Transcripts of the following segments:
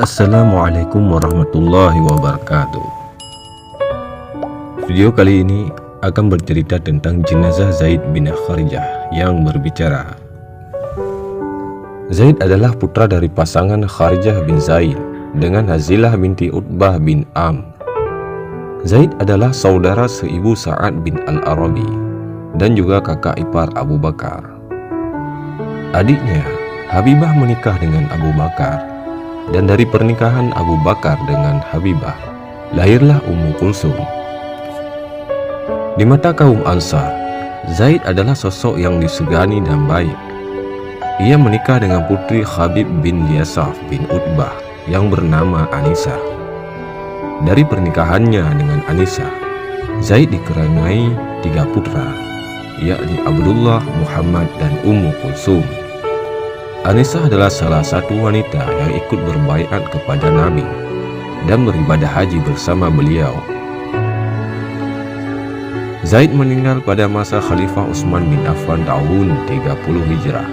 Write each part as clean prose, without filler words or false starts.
Assalamualaikum warahmatullahi wabarakatuh. Video kali ini akan bercerita tentang jenazah Zaid bin Kharijah yang berbicara. Zaid adalah putra dari pasangan Kharijah bin Zaid dengan Hazilah binti Utbah bin Am. Zaid adalah saudara seibu Sa'ad bin Al-Arabi dan juga kakak ipar Abu Bakar. Adiknya Habibah menikah dengan Abu Bakar, dan dari pernikahan Abu Bakar dengan Habibah lahirlah Ummu Kulsum. Di mata kaum Ansar, Zaid adalah sosok yang disegani dan baik. Ia menikah dengan putri Khabib bin Yasaf bin Utbah yang bernama Anisa. Dari pernikahannya dengan Anisa, Zaid dikaruniai 3 putra, yakni Abdullah, Muhammad, dan Ummu Kulsum. Anisa adalah salah satu wanita yang ikut berbaiat kepada Nabi dan beribadah haji bersama beliau. Zaid meninggal pada masa Khalifah Utsman bin Affan tahun 30 Hijrah.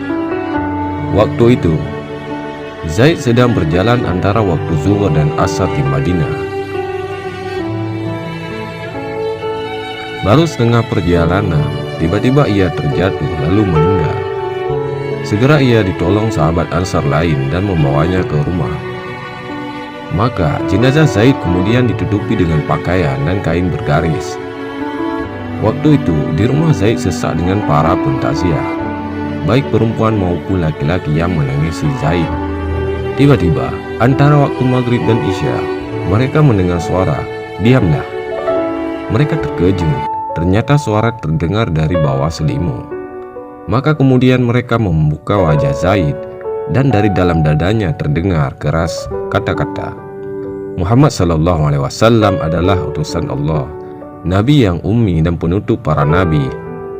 Waktu itu, Zaid sedang berjalan antara waktu zuhur dan asar di Madinah. Baru setengah perjalanan, tiba-tiba ia terjatuh lalu meninggal. Segera ia ditolong sahabat Ansar lain dan membawanya ke rumah. Maka jenazah Zaid kemudian ditutupi dengan pakaian dan kain bergaris. Waktu itu di rumah Zaid sesak dengan para pentakziah, baik perempuan maupun laki-laki yang menangisi Zaid. Tiba-tiba antara waktu maghrib dan isya, mereka mendengar suara, "Diamlah." Mereka terkejut, ternyata suara terdengar dari bawah selimut. Maka kemudian mereka membuka wajah Zaid, dan dari dalam dadanya terdengar keras kata-kata, "Muhammad sallallahu alaihi wasallam adalah utusan Allah, Nabi yang ummi dan penutup para nabi.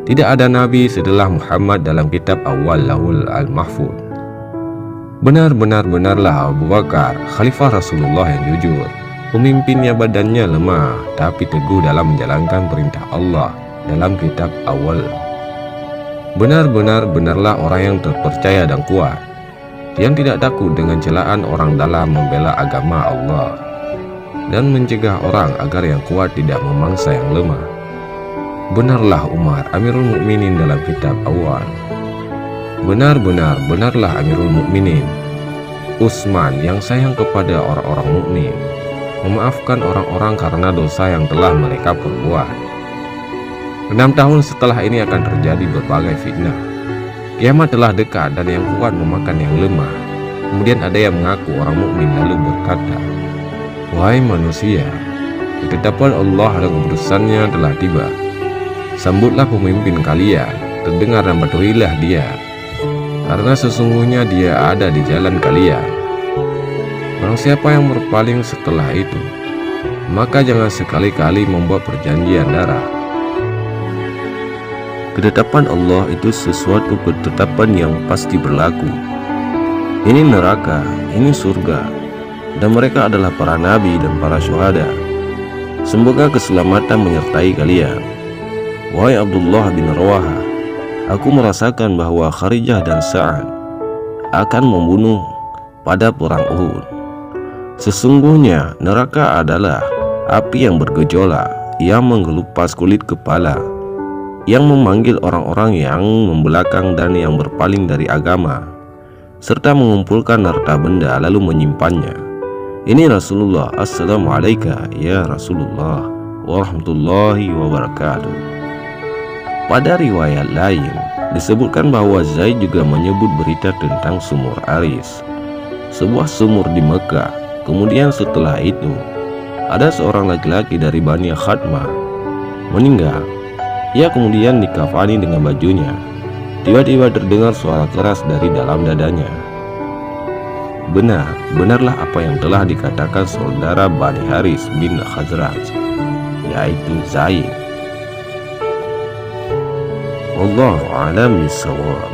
Tidak ada nabi setelah Muhammad dalam kitab awal Lauhul Al-Mahfuz." Benarlah Abu Bakar, Khalifah Rasulullah yang jujur. Pemimpinnya badannya lemah, tapi teguh dalam menjalankan perintah Allah dalam kitab awal. Benarlah orang yang terpercaya dan kuat, yang tidak takut dengan celaan orang dalam membela agama Allah dan mencegah orang agar yang kuat tidak memangsa yang lemah. Benarlah Umar, Amirul Mukminin dalam kitab awal. Benarlah Amirul Mukminin. Utsman yang sayang kepada orang-orang mukmin, memaafkan orang-orang karena dosa yang telah mereka perbuat. 6 tahun setelah ini akan terjadi berbagai fitnah. Kiamat telah dekat dan yang kuat memakan yang lemah. Kemudian ada yang mengaku orang mukmin lalu berkata, "Wahai manusia, ketetapan Allah dan keputusannya telah tiba. Sambutlah pemimpin kalian, terdengar dan patuhilah dia, karena sesungguhnya dia ada di jalan kalian. Barang siapa yang berpaling setelah itu, maka jangan sekali-kali membuat perjanjian darah. Ketetapan Allah itu sesuatu ketetapan yang pasti berlaku. Ini neraka, ini surga, dan mereka adalah para nabi dan para syuhada. Semoga keselamatan menyertai kalian. Wahai Abdullah bin Rawaha, aku merasakan bahwa Kharijah dan Sa'ad akan membunuh pada perang Uhud. Sesungguhnya neraka adalah api yang bergejolak, yang mengelupas kulit kepala, yang memanggil orang-orang yang membelakang dan yang berpaling dari agama, serta mengumpulkan harta benda lalu menyimpannya. Ini Rasulullah. Assalamualaikum ya Rasulullah warahmatullahi wabarakatuh." Pada riwayat lain disebutkan bahwa Zaid juga menyebut berita tentang sumur Aris, sebuah sumur di Mekah. Kemudian setelah itu ada seorang laki-laki dari Bani Khatmah meninggal. Ia kemudian dikafani dengan bajunya. Tiba-tiba terdengar suara keras dari dalam dadanya. Benarlah apa yang telah dikatakan saudara Bani Haris bin Khazraj, yaitu Zaid. Wallahu a'lam bishawab.